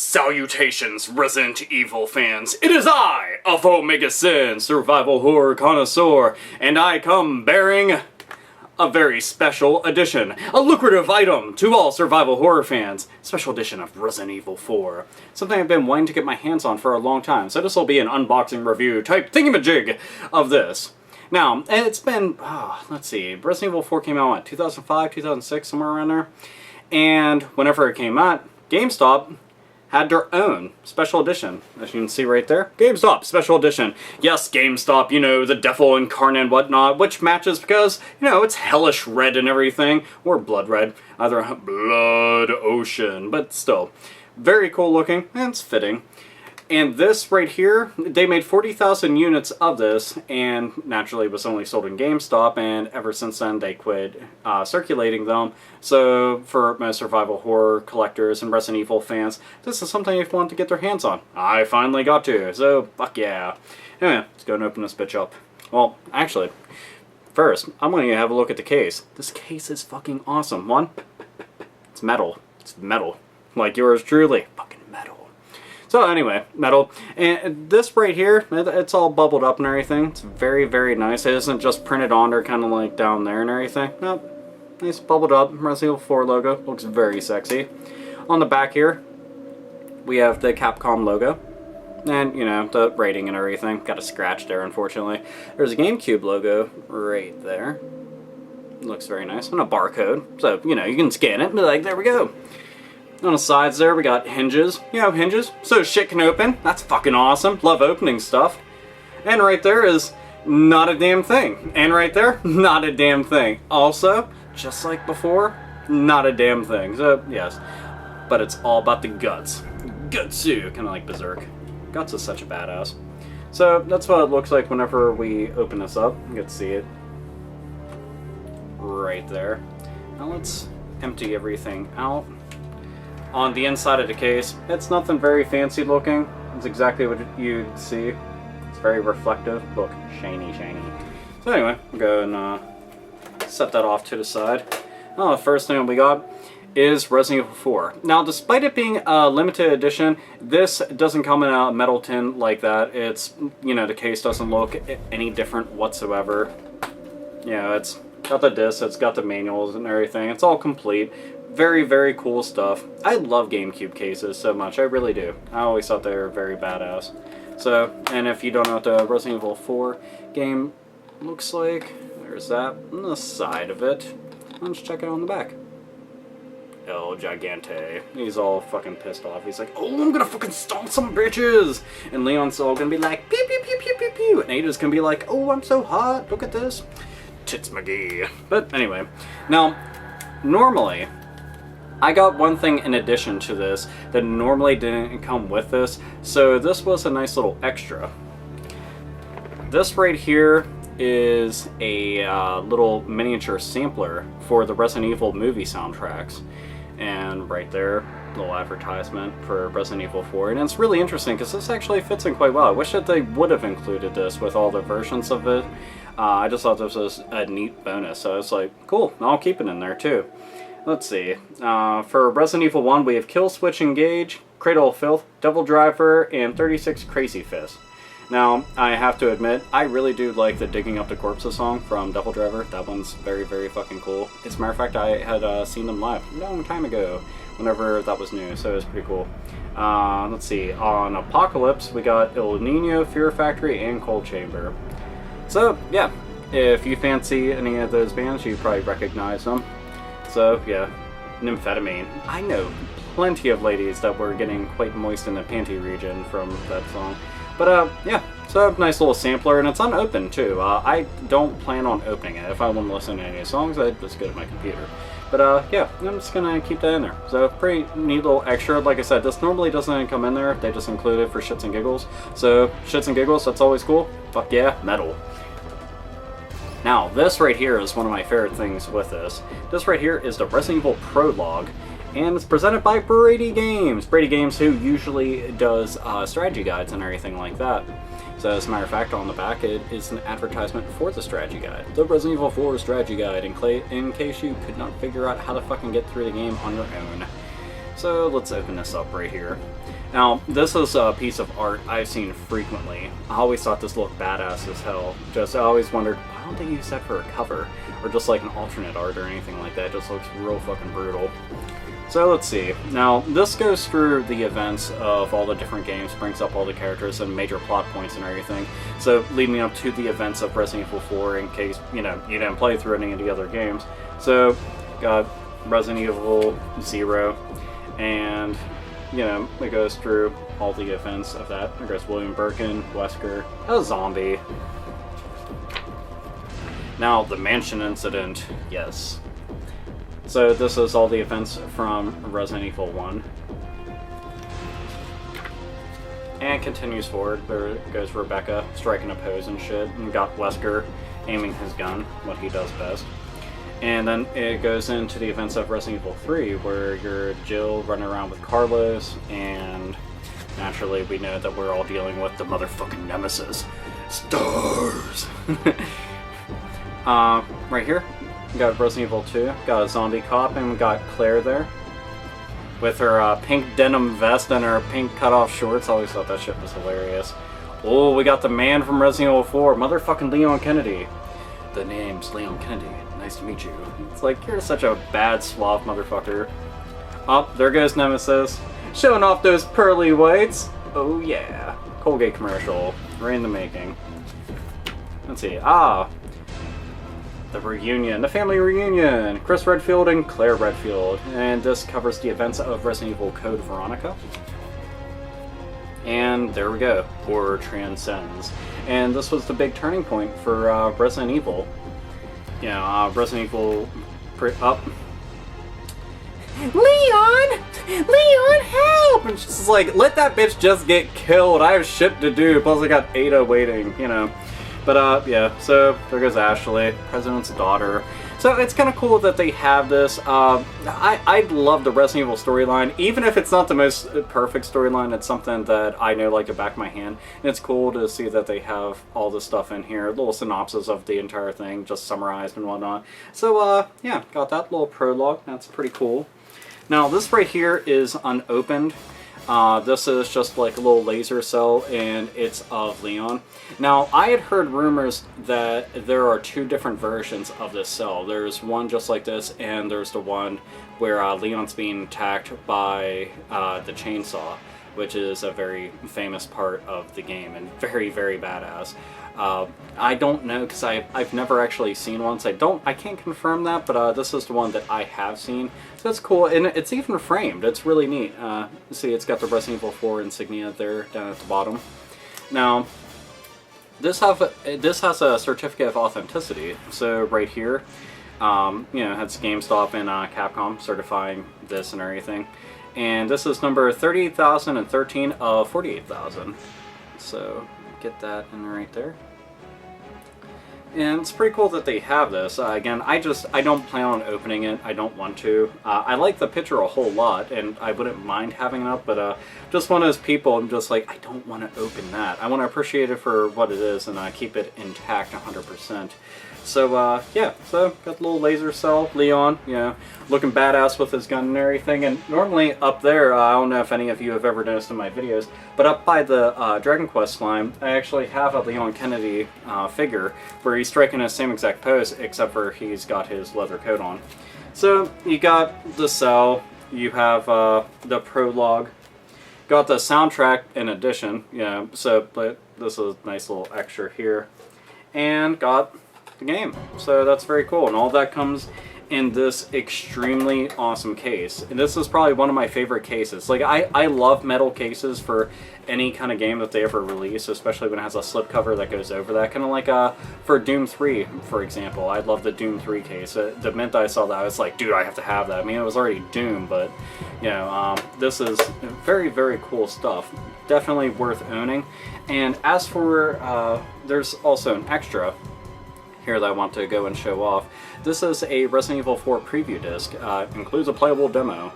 Salutations, Resident Evil fans. It is I, of Omega Sin, survival horror connoisseur, and I come bearing a very special edition, a lucrative item to all survival horror fans, special edition of Resident Evil 4. Something I've been wanting to get my hands on for a long time, so this will be an unboxing review type thingamajig of this. Now, it's been, let's see, Resident Evil 4 came out, what, 2005, 2006, somewhere around there? And whenever it came out, Gamestop had their own special edition, as you can see right there. Gamestop special edition. Yes, Gamestop, you know, the devil incarnate and whatnot, which matches because, you know, it's hellish red and everything, or blood red, either blood ocean, but still, very cool looking, and it's fitting. And this right here, they made 40,000 units of this, and naturally it was only sold in GameStop, and ever since then they quit circulating them. So for most survival horror collectors and Resident Evil fans, this is something they've wanted to get their hands on. I finally got to, so fuck yeah. Anyway, let's go and open this bitch up. Well, actually, first, I'm going to have a look at the case. This case is fucking awesome. One, it's metal. It's metal. Like yours truly. Fucking metal. So anyway, metal, and this right here, it's all bubbled up and everything. It's very, very nice. It isn't just printed on or kind of like down there and everything. Nope, nice bubbled up Resident Evil 4 logo. Looks very sexy. On the back here, we have the Capcom logo. And, you know, the rating and everything. Got a scratch there, unfortunately. There's a GameCube logo right there. Looks very nice. And a barcode. So, you know, you can scan it and be like, there we go. On the sides there, we got hinges. You know, hinges. So shit can open. That's fucking awesome. Love opening stuff. And right there is not a damn thing. And right there, not a damn thing. Also, just like before, not a damn thing. So, yes. But it's all about the guts. Gutsu. Kind of like Berserk. Guts is such a badass. So, that's what it looks like whenever we open this up. You get to see it. Right there. Now let's empty everything out. On the inside of the case, it's nothing very fancy looking. It's exactly what you'd see. It's very reflective. Look, shiny, shiny. So anyway, we'll go and set that off to the side. Now the first thing we got is Resident Evil 4. Now, despite it being a limited edition, this doesn't come in a metal tin like that. It's, you know, the case doesn't look any different whatsoever. You know, it's got the disc, it's got the manuals and everything. It's all complete. Very, very cool stuff. I love GameCube cases so much. I really do. I always thought they were very badass. So, and if you don't know what the Resident Evil 4 game looks like, there's that on the side of it. Let's check it on the back. El Gigante. He's all fucking pissed off. He's like, oh, I'm gonna fucking stomp some bitches! And Leon's all gonna be like, pew pew pew pew pew pew! And Ada's gonna be like, oh, I'm so hot, look at this. Tits McGee. But anyway, now, normally, I got one thing in addition to this that normally didn't come with this, so this was a nice little extra. This right here is a little miniature sampler for the Resident Evil movie soundtracks. And right there, little advertisement for Resident Evil 4. And it's really interesting because this actually fits in quite well. I wish that they would have included this with all the versions of it. I just thought this was a neat bonus, so it's like, cool, I'll keep it in there too. Let's see, for Resident Evil 1 we have Kill Switch Engage, Cradle of Filth, Devil Driver, and 36 Crazy Fist. Now, I have to admit, I really do like the Digging Up the Corpses song from Devil Driver. That one's very, very fucking cool. As a matter of fact, I had seen them live a long time ago, whenever that was new, so it was pretty cool. Let's see, on Apocalypse we got El Nino, Fear Factory, and Cold Chamber. So, yeah, if you fancy any of those bands, you probably recognize them. So, yeah, Nymphetamine. I know plenty of ladies that were getting quite moist in the panty region from that song. But, yeah, so nice little sampler, and it's unopened, too. I don't plan on opening it. If I want to listen to any songs, I'd just go to my computer. But, yeah, I'm just gonna keep that in there. So, pretty neat little extra. Like I said, this normally doesn't come in there. They just include it for shits and giggles. So, shits and giggles, that's always cool. Fuck yeah, metal. Now, this right here is one of my favorite things with this. This right here is the Resident Evil prologue, and it's presented by Brady Games. Brady Games, who usually does strategy guides and everything like that. So, as a matter of fact, on the back it is an advertisement for the strategy guide. The Resident Evil 4 strategy guide, in case you could not figure out how to fucking get through the game on your own. So, let's open this up right here. Now, this is a piece of art I've seen frequently. I always thought this looked badass as hell. Just, I always wondered, why don't they use that for a cover? Or just like an alternate art or anything like that. It just looks real fucking brutal. So let's see. Now, this goes through the events of all the different games, brings up all the characters and major plot points and everything. So, leading up to the events of Resident Evil 4 in case, you didn't play through any of the other games. So, got Resident Evil 0, and it goes through all the events of that. There goes William Birkin, Wesker, a zombie. Now, the mansion incident, yes. So this is all the events from Resident Evil 1. And continues forward. There goes Rebecca striking a pose and shit, and got Wesker aiming his gun, what he does best. And then it goes into the events of Resident Evil 3, where you're Jill running around with Carlos, and naturally we know that we're all dealing with the motherfucking nemesis, Stars. Right here, we got Resident Evil 2, got a zombie cop, and we got Claire there. With her pink denim vest and her pink cutoff shorts. I always thought that shit was hilarious. Oh, we got the man from Resident Evil 4, motherfucking Leon Kennedy. The name's Leon Kennedy. Nice to meet you. It's like, you're such a bad, suave motherfucker. Oh, there goes Nemesis. Showing off those pearly whites. Oh yeah. Colgate commercial. Right in the making. Let's see. The reunion. The family reunion. Chris Redfield and Claire Redfield. And this covers the events of Resident Evil Code Veronica. And there we go. Horror transcends. And this was the big turning point for Resident Evil. Resident Evil up. Leon, help! And she's like, let that bitch just get killed. I have shit to do. Plus, I got Ada waiting. But yeah. So there goes Ashley, President's daughter. So it's kind of cool that they have this. I love the Resident Evil storyline. Even if it's not the most perfect storyline, it's something that I know like the back of my hand. And it's cool to see that they have all this stuff in here. A little synopsis of the entire thing, just summarized and whatnot. So yeah, got that little prologue. That's pretty cool. Now this right here is unopened. This is just like a little laser cell, and it's of Leon. Now, I had heard rumors that there are two different versions of this cell. There's one just like this, and there's the one where Leon's being attacked by the chainsaw, which is a very famous part of the game, and very, very badass. I don't know, because I've never actually seen one, so I can't confirm that, but this is the one that I have seen. So that's cool, and it's even framed. It's really neat. See, it's got the Resident Evil 4 insignia there down at the bottom. Now, this has a certificate of authenticity. So right here, it has Gamestop and Capcom certifying this and everything. And this is number 38,013 of 48,000. So get that in right there. And it's pretty cool that they have this. Again, I don't plan on opening it. I don't want to. I like the picture a whole lot, and I wouldn't mind having it up, but just one of those people, I'm just like, I don't want to open that. I want to appreciate it for what it is and keep it intact 100%. So, yeah, so got the little laser cell, Leon, looking badass with his gun and everything. And normally up there, I don't know if any of you have ever noticed in my videos, but up by the Dragon Quest line, I actually have a Leon Kennedy figure where he's striking the same exact pose, except for he's got his leather coat on. So, you got the cell, you have the prologue, got the soundtrack in addition, but this is a nice little extra here, and got the game. So that's very cool, and all that comes in this extremely awesome case. And this is probably one of my favorite cases. Like, I love metal cases for any kind of game that they ever release, especially when it has a slipcover that goes over that. Kind of like for Doom 3, for example. I love the Doom 3 case. The minute I saw that, I was like, dude, I have to have that. I mean, it was already Doom, but, this is very, very cool stuff. Definitely worth owning. And as for, there's also an extra here that I want to go and show off. This is a Resident Evil 4 preview disc. Includes a playable demo.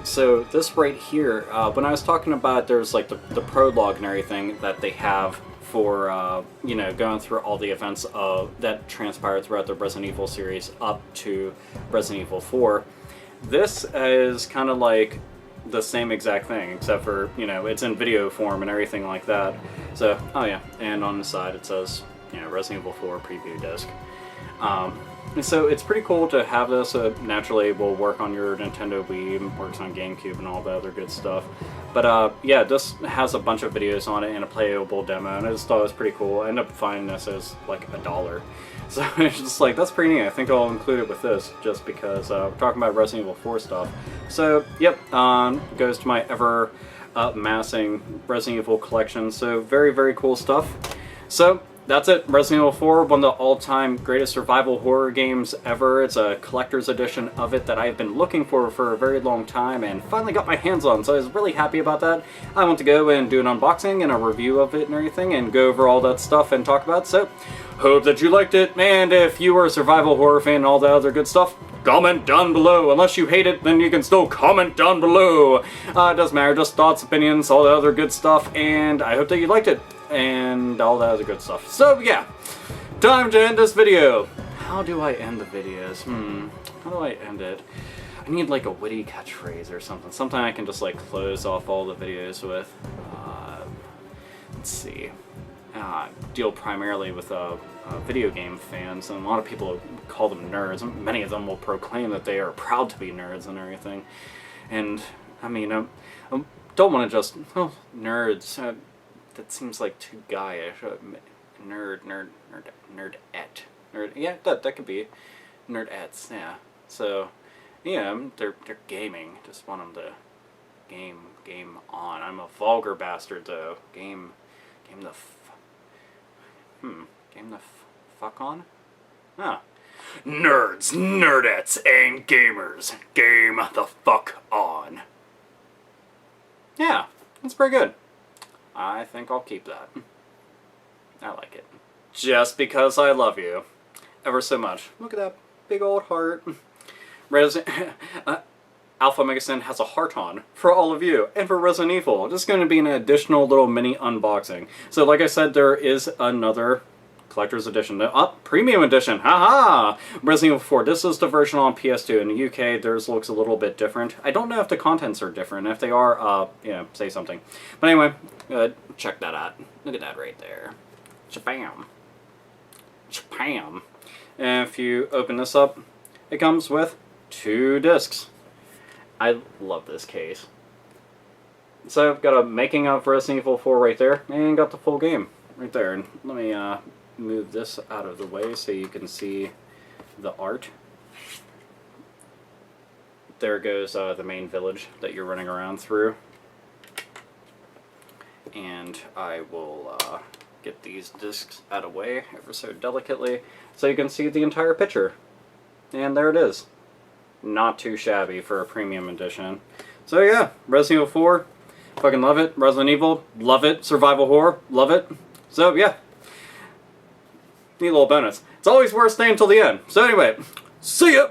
So this right here, when I was talking about there's like the prologue and everything that they have for going through all the events that transpired throughout the Resident Evil series up to Resident Evil 4. This is kind of like the same exact thing, except for, you know, it's in video form and everything like that. So, oh yeah, and on the side it says, you know, Resident Evil 4 preview disc. So it's pretty cool to have this. Naturally, it will work on your Nintendo Wii, works on GameCube and all the other good stuff. But yeah, this has a bunch of videos on it and a playable demo, and I just thought it was pretty cool. I ended up finding this as like $1. So it's just like, that's pretty neat. I think I'll include it with this just because we're talking about Resident Evil 4 stuff. So, yep, goes to my ever amassing Resident Evil collection. So, very, very cool stuff. So, that's it. Resident Evil 4, one of the all-time greatest survival horror games ever. It's a collector's edition of it that I've been looking for a very long time and finally got my hands on, so I was really happy about that. I want to go and do an unboxing and a review of it and everything and go over all that stuff and talk about it. So, hope that you liked it, and if you are a survival horror fan and all that other good stuff, comment down below. Unless you hate it, then you can still comment down below. It doesn't matter, just thoughts, opinions, all the other good stuff, and I hope that you liked it. And all that other good stuff. So yeah, time to end this video. How do I end the videos? How do I end it? I need like a witty catchphrase or something. Something I can just like close off all the videos with. Let's see. I deal primarily with video game fans, and a lot of people call them nerds. Many of them will proclaim that they are proud to be nerds and everything. And I mean, I don't want to just, oh, nerds. That seems like too guyish. Nerd, yeah, that could be. Nerdettes, yeah. So, yeah, they're gaming. Just want them to game on. I'm a vulgar bastard, though. Game the fuck on? Huh. Nerds, nerdettes, and gamers. Game the fuck on. Yeah, that's pretty good. I think I'll keep that. I like it. Just because I love you. Ever so much. Look at that big old heart. Alpha Megasin has a heart on for all of you. And for Resident Evil. This is going to be an additional little mini unboxing. So like I said, there is another collector's edition. Premium edition. Haha! Resident Evil 4. This is the version on PS2. In the UK, theirs looks a little bit different. I don't know if the contents are different. If they are, you know, say something. But anyway, check that out. Look at that right there. Shabam. Shabam. And if you open this up, it comes with 2 discs. I love this case. So I've got a making of Resident Evil 4 right there, and got the full game right there. And let me, move this out of the way so you can see the art. There goes the main village that you're running around through. And I will get these discs out of the way ever so delicately so you can see the entire picture. And there it is. Not too shabby for a premium edition. So yeah, Resident Evil 4, fucking love it. Resident Evil, love it. Survival horror, love it. So yeah. Neat little bonus. It's always worth staying till the end. So anyway, see ya!